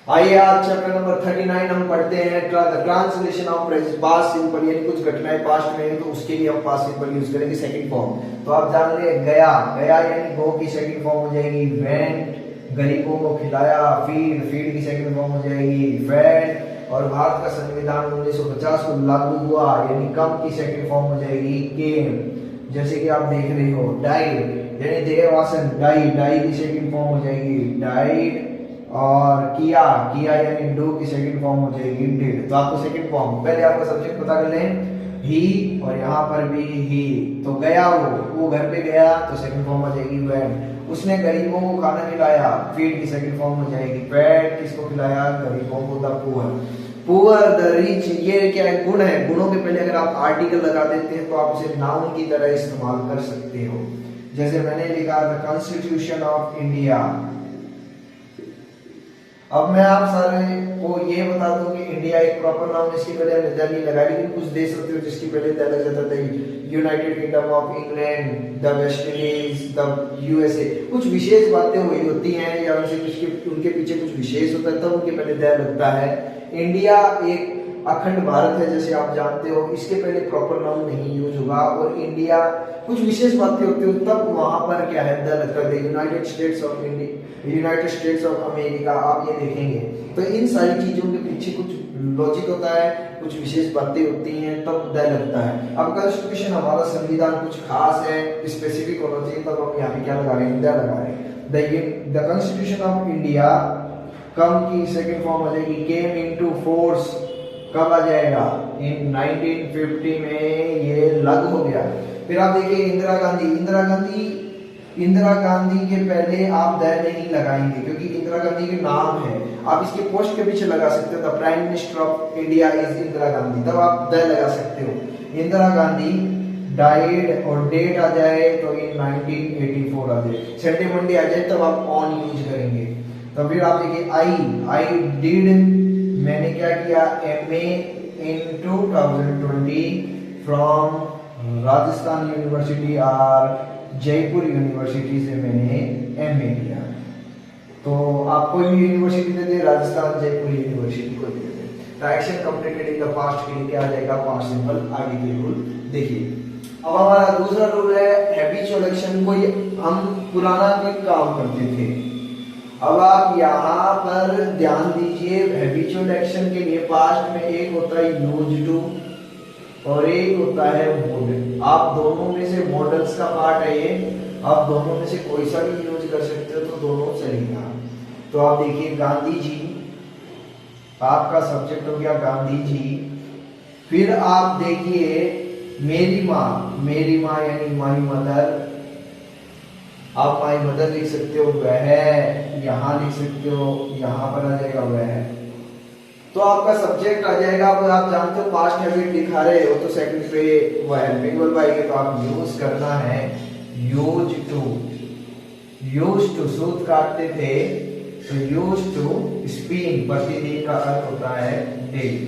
आइए आज chapter number 39 हम पढ़ते हैं ट्रांसलेशन ऑफ पास्ट सिंपल, यानी कुछ घटनाएं पास्ट में है तो उसके लिए हम पास्ट सिंपल यूज करेंगे सेकंड फॉर्म। तो आप जान ले गया, गया यानी गो की सेकंड फॉर्म हो जाएगी वेंट, गरीबों को खिलाया, फीड, फीड की सेकंड फॉर्म हो जाएगी फेड, और भारत का संविधान 1950 को लागू हुआ यानी कम की सेकंड फॉर्म हो जाएगी केम। जैसे कि आप देख रहे हो डाइड यानी देहवासन, डाई, डाई की सेकंड फॉर्म हो जाएगी डाइड, और किया, किया यानी डू की सेकंड फॉर्म हो जाएगी डिड। तो आपको सेकंड फॉर्म पहले आपका सब्जेक्ट पता कर लें, ही, और यहाँ पर भी ही। तो गया वो घर पे गया तो सेकंड फॉर्म हो जाएगी वेंट। उसने गरीबों को खाना खिलाया, फीड की सेकंड फॉर्म हो जाएगी फेड। किसको खिलाया? गरीबों को, the poor. Poor, the rich, ये क्या है? गुण है। गुणों के पहले अगर आप आर्टिकल लगा देते हैं तो आप इसे नाउन की तरह इस्तेमाल कर सकते हो। जैसे मैंने लिखा द कॉन्स्टिट्यूशन ऑफ इंडिया। अब मैं आप सारे को ये बता दूं कि इंडिया एक प्रॉपर नाउन, इसके पहले हमने द नहीं लगाया, लेकिन कुछ देश होते हो जिसकी पहले द लग जाता था, United kingdom of England, the West Indies, the USA. कुछ विशेष बातें हुई होती हैं या उनके पीछे कुछ विशेष होता है तब उनके पहले द लगता है। इंडिया एक अखंड भारत है जैसे आप जानते हो, इसके पहले प्रॉपर नाउन नहीं यूज होगा। और इंडिया कुछ विशेष बातें होती हो तब वहां पर क्या है? द लगता है। United states of India, United states of America, आप ये देखेंगे। तो इन सारी चीजों के पीछे कुछ लॉजिक होता है, कुछ विशेष बातें होती हैं तब द लगता है। अब कॉन्स्टिट्यूशन हमारा संविधान कुछ खास है, स्पेसिफिक होना चाहिए, तब हम यहाँ पे क्या लगा रहे हैं? द लगा रहे हैं। द कॉन्स्टिट्यूशन ऑफ इंडिया, कम की सेकंड फॉर्म हो जाएगी केम इनटू फोर्स। कब आ जाएगा? इन 1950 में ये लागू हो गया। फिर आप देखिए इंदिरा गांधी, इंदिरा गांधी, इंदिरा गांधी के पहले आप द नहीं लगाएंगे क्योंकि इंदिरा गांधी के नाम है। आप इसके पोस्ट के पीछे लगा सकते हो the prime minister of India is Indira Gandhi, तब आप द लगा सकते हो। इंदिरा गांधी डाइड और डेट आ जाए तो इन 1984 आ जाए, संडे मंडे आ जाए तब आप ऑन यूज करेंगे। तो फिर आप देखिए आई डिड, मैंने क्या किया? MA in 2020 from Rajasthan university और जयपुर यूनिवर्सिटी से मैंने MA किया। तो आप कोई भी यूनिवर्सिटी दे दे, राजस्थान जयपुर यूनिवर्सिटी को दे दे। तो action completed in the past के लिए क्या आ जाएगा? Past simple. आगे के रूल देखिए। अब हमारा दूसरा रूल है हैबिचुअल एक्शन। कोई हम पुराना कोई काम करते थे, अब आप यहाँ पर ध्यान दीजिए, हैबिचुअल एक्शन के लिए पास्ट में एक होता है यूज टू और एक होता है वुड। आप दोनों में से मॉडल्स का पार्ट है ये, आप दोनों में से कोई सा भी यूज कर सकते हो तो दोनों चलेगा। तो आप देखिए गांधी जी, आपका सब्जेक्ट हो गया गांधी जी। फिर आप देखिए मेरी माँ, मेरी माँ यानी माई मदर, आप माई मदर लिख सकते हो, वह यहाँ लिख सकते हो, यहाँ पर आ जाएगा वह। तो आपका सब्जेक्ट आ जाएगा। अब आप जानते हो पास्ट हैबिट दिखा रहे हो तो सेकंड पे वह हेल्पिंग वर्ब आएगा, तो आप यूज करना है यूज टू। यूज टू सूत्र काटते थे तो यूज टू स्पिन, प्रतिदिन का अर्थ होता है डेली।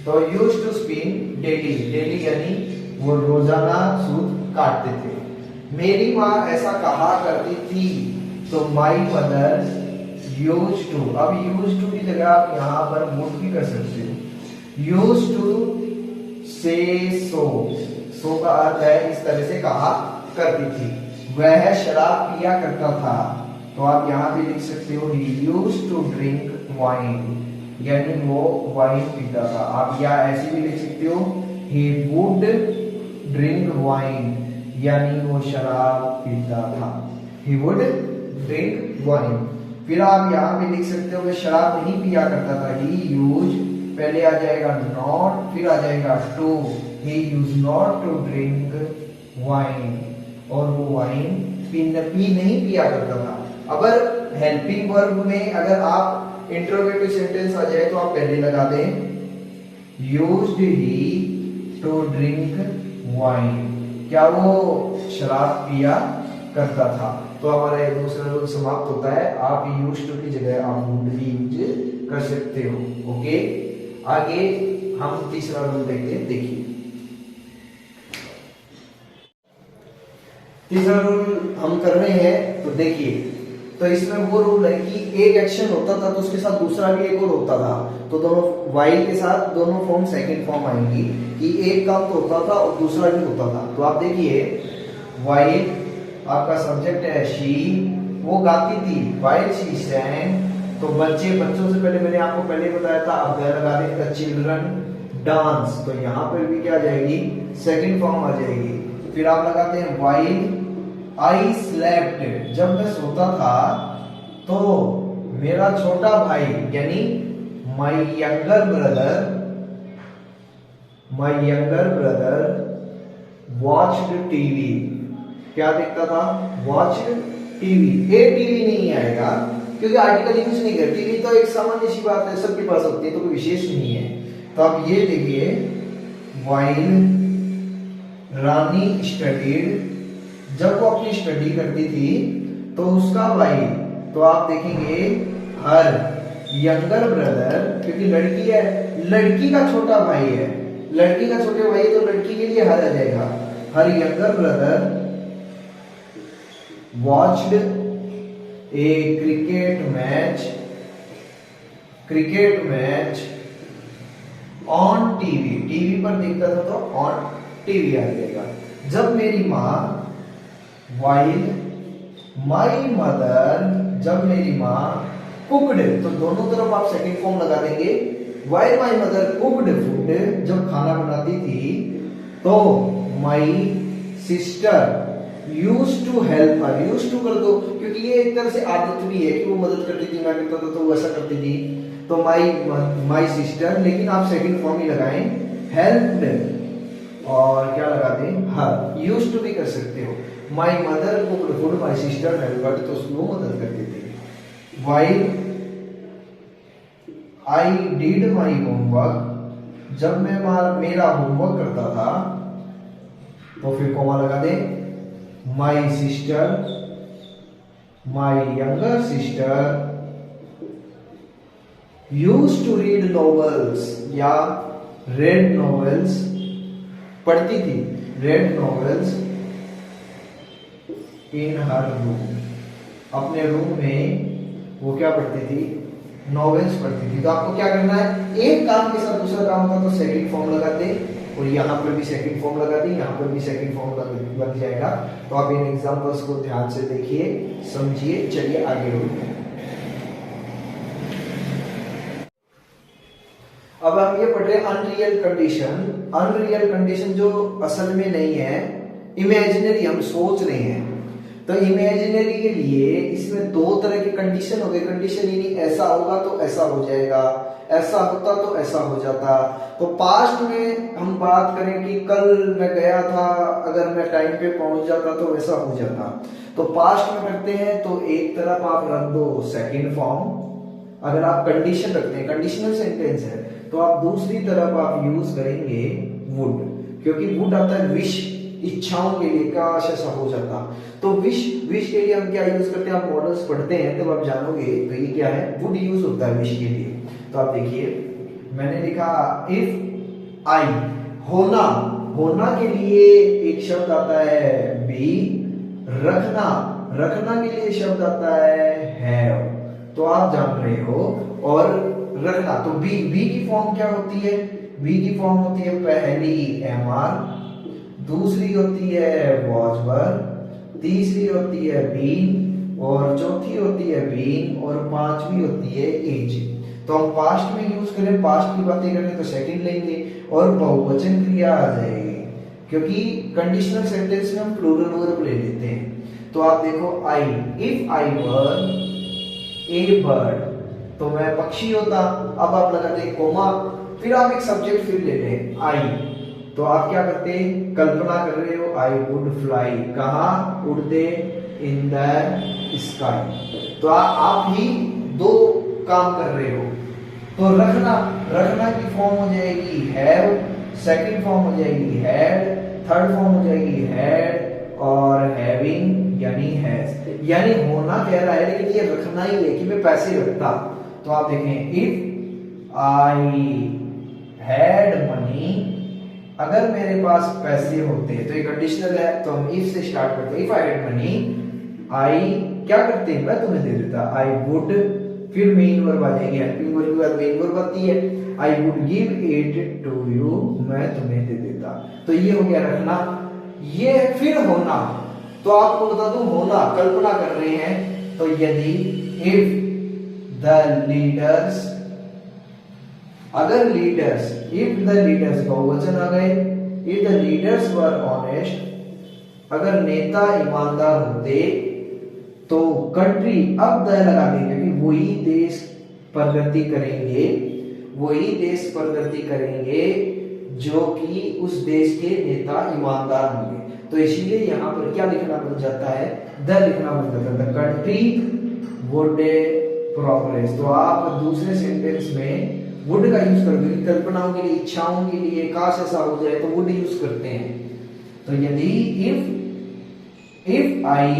तो use to spin daily, daily यानी वो रोजाना सूत्र काटते थे। मेरी माँ ऐसा कहा करती थी तो माई मदर यूज टू। अब यूज टू की जगह आप यहाँ पर वुड भी कर सकते हो। यूज टू से सो, सो का अर्थ है इस तरह से कहा करती थी। वह शराब पिया करता था तो आप यहाँ भी लिख सकते हो ही यूज टू ड्रिंक वाइन, यानी वो वाइन पीता था। आप या ऐसे भी लिख सकते हो ही वुड ड्रिंक वाइन, यानी वो शराब पीता था। He would drink wine। फिर आप यहाँ पे लिख सकते हो कि शराब नहीं पिया करता था। He used, पहले आ जाएगा not, फिर आ जाएगा to। He used not to drink wine, और वो वाइन पी नहीं पिया करता था। अगर हेल्पिंग वर्ब में अगर आप इंट्रोगेटिव सेंटेंस आ जाए तो आप पहले लगा दें used he to drink wine, क्या वो शराब पिया करता था। तो हमारा ये दूसरा रूल समाप्त होता है। आप यूज टू की जगह आप वुड भी यूज कर सकते हो। ओके, आगे हम तीसरा रूल देखते हैं। देखिए तीसरा रूल हम कर रहे हैं तो देखिए, तो इसमें वो रूल है कि एक एक्शन होता था तो उसके साथ दूसरा भी एक और होता था, तो दोनों वाइल के साथ दोनों फॉर्म सेकंड फॉर्म आएंगी कि एक काम तो होता था और दूसरा भी होता था। तो आप देखिए वाइल आपका सब्जेक्ट है शी, वो गाती थी वाइल शी सैंग, तो बच्चों से पहले मैंने आपको पहले बताया था, आप लगा दें द चिल्ड्रन डांस, तो यहाँ पर भी क्या आ जाएगी, सेकंड फॉर्म आ जाएगी। फिर आप लगाते हैं वाइल आई स्लेप्ट, जब मैं सोता था तो मेरा छोटा भाई यानी my younger brother watched TV, क्या देखता था, वॉच्ड टीवी। ए टीवी नहीं आएगा क्योंकि आर्टिकल यूज नहीं कर, टीवी तो एक सामान्य सी बात है, सबके पास होती है, तो कोई विशेष नहीं है। तो आप ये देखिए वाइल रानी स्टडीड, जब वो अपनी स्टडी करती थी तो उसका भाई, तो आप देखेंगे हर यंगर ब्रदर, क्योंकि लड़की है, लड़की का छोटा भाई है, लड़की का छोटे भाई है तो लड़की के लिए हर आ जाएगा, her younger brother watched A cricket match on TV, TV पर देखता था तो ऑन टीवी आ जाएगा। जब मेरी माँ वाइल माई मदर, जब मेरी माँ कुकड, तो दोनों तरफ आप सेकंड फॉर्म लगा देंगे, while my mother cooked food, जब खाना बनाती थी तो my sister use to help her, use to कर दो क्योंकि ये एक तरह से आदत भी है कि वो मदद करती थी, मैं करता था तो वो ऐसा करती थी, तो माई सिस्टर, लेकिन आप सेकंड फॉर्म ही लगाएं हेल्प्ड, और क्या लगाते हैं हर, यूज टू भी कर सकते हो, my mother cooked food my sister helped, तो उसको मदद करती थी। While I did my homework, जब मैं मेरा होमवर्क करता था तो फिर कोमा लगा दे, my sister my younger sister use to read novels, या रेड नॉवेल्स, पढ़ती थी read novels in her room, अपने रूम में वो क्या पढ़ती थी, नॉवेल्स पढ़ती थी। तो आपको क्या करना है, एक काम के साथ दूसरा काम होगा तो सेकंड फॉर्म लगाते, और यहाँ पर भी सेकंड फॉर्म लगा दी, यहाँ पर भी सेकंड फॉर्म लग जाएगा। तो आप इन एग्जांपल्स को ध्यान से देखिए, समझिए, चलिए आगे बढ़ते हैं। अब हम ये पढ़ रहे हैं अनरियल कंडीशन। अनरियल कंडीशन जो असल में नहीं है, इमेजिनरी हम सोच रहे हैं। तो इमेजिनरी के लिए इसमें दो तरह के कंडीशन हो गए। कंडीशन यानी ऐसा होगा तो ऐसा हो जाएगा, ऐसा होता तो ऐसा हो जाता। तो पास्ट में हम बात करें कि कल मैं गया था, अगर मैं टाइम पे पहुंच जाता तो वैसा हो जाता। तो पास्ट में करते हैं तो एक तरफ आप रख दो सेकंड फॉर्म, अगर आप कंडीशन रखते हैं, कंडीशनल सेंटेंस है, तो आप दूसरी तरफ आप यूज करेंगे वुड, क्योंकि वुड आता है विश, इच्छाओं के लिए, काश ऐसा हो जाता। तो विश के लिए हम क्या यूज करते हैं, आप मॉडल्स पढ़ते हैं तब आप जानोगे। तो ये क्या है, वुड यूज होता है विश के लिए। तो आप देखिए मैंने लिखा इफ आई, होना, होना के लिए एक शब्द आता है बी, रखना के लिए शब्द आता है हैव। तो आप जान रहे हो। और रखना, तो बी की फॉर्म क्या होती है, बी की फॉर्म होती है पहली एमआर, दूसरी होती है वॉचबर, तीसरी होती है बीन, और चौथी होती है बीन, और पांचवी होती है एज। तो हम पास्ट में यूज करें, पास्ट की बातें करें तो सेकंड लेंगे, और बहुवचन क्रिया आ जाएगी, क्योंकि कंडीशनल सेंटेंस में हम प्लूरल वर्ब ले लेते हैं। तो आप देखो आई, if I were A bird, तो मैं पक्षी होता। अब आप लगाते हैं कोमा, फिर आप एक सब्जेक्ट फिर लेते हैं आई। तो आप क्या करते हैं, कल्पना कर रहे हो, आई वुड फ्लाई, कहाँ, उड़ते, इन द स्काई। तो आप ही दो काम कर रहे हो। तो रखना की फॉर्म हो जाएगी हैव, सेकंड फॉर्म हो जाएगी हैड, थर्ड फॉर्म हो जाएगी हैड, और हैविंग यानी हैज। यानी होना कह रहा है लेकिन ये रखना ही है कि मैं पैसे रखता। तो आप देखें इफ आई हैड मनी, अगर मेरे पास पैसे होते, तो ये कंडीशनल है, तो हम इफ से स्टार्ट करते हैं। If I had money I क्या करते, मैं तुम्हें दे देता, आई वुड, फिर मेन वर्ब आ जाएगी, हेल्पिंग वर्ब के बाद मेन वर्ब आती है, I would give it to you, मैं तुम्हें दे देता। तो ये हो गया रखना। ये फिर होना, तो आपको बता दूं होना कल्पना कर रहे हैं, तो यदि इफ द लीडर्स, अगर लीडर्स, इफ द लीडर्स बहुवचन आ गए, if the leaders were honest, अगर नेता ईमानदार होते, तो कंट्री, अब द लगा देंगे कि वही देश प्रगति करेंगे, वही देश प्रगति करेंगे जो कि उस देश के नेता ईमानदार होंगे। तो इसीलिए यहाँ पर क्या लिखना बन जाता है, द लिखना बन जाता है, द कंट्री वुड प्रोग्रेस। तो आप दूसरे सेंटेंस में वुड का यूज करते हैं, कल्पनाओं के लिए, इच्छाओं के लिए, काश ऐसा हो जाए तो वुड यूज करते हैं। तो यदि इफ आई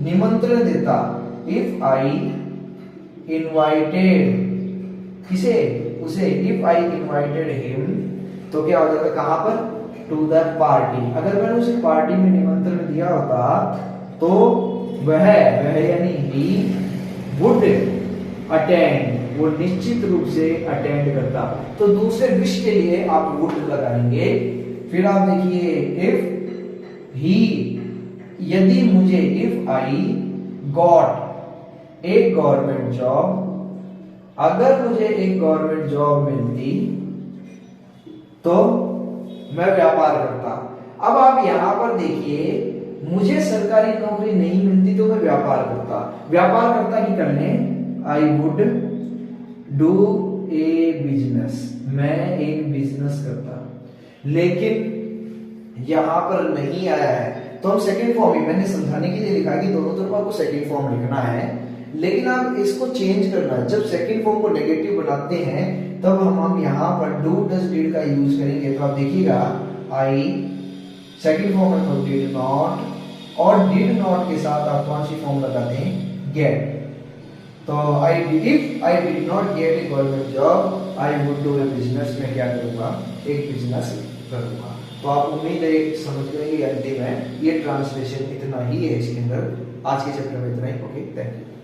निमंत्रण देता, इफ आई इनवाइटेड, किसे, उसे, इफ आई इनवाइटेड हिम, तो क्या हो जाता, कहां पर, टू द पार्टी। अगर मैंने उसे पार्टी में निमंत्रण दिया होता तो वह यानी ही वुड अटेंड, वो निश्चित रूप से अटेंड करता। तो दूसरे विश के लिए आप वुड लगाएंगे। फिर आप देखिए इफ ही, यदि मुझे, if I got a government job, अगर मुझे एक गवर्नमेंट जॉब मिलती तो मैं व्यापार करता। अब आप यहां पर देखिए, मुझे सरकारी नौकरी नहीं मिलती तो मैं व्यापार करता। व्यापार करता कि करने, I would do a business, मैं एक बिजनेस करता। लेकिन यहां पर नहीं आया है, तो हम सेकंड फॉर्म ही, मैंने समझाने के लिए लिखा कि दोनों तरफ आपको सेकंड फॉर्म लिखना है, लेकिन आप इसको चेंज करना है। जब सेकंड फॉर्म को नेगेटिव बनाते हैं तब हम यहाँ पर डू डज डिड का यूज करेंगे। तो आप देखिएगा, आई सेकंड फॉर्म में तो डिड नॉट, और डिड नॉट के साथ आप कौन सी फॉर्म लगाते हैं, गेट। तो if I did not gate A government job, I would do a business, मैं क्या करूंगा, एक बिजनेस करूंगा। तो आप उम्मीद है समझ गए कि अंतिम है, ये ट्रांसलेशन इतना ही है इसके अंदर। आज के चैप्टर में इतना ही। Okay, thank you.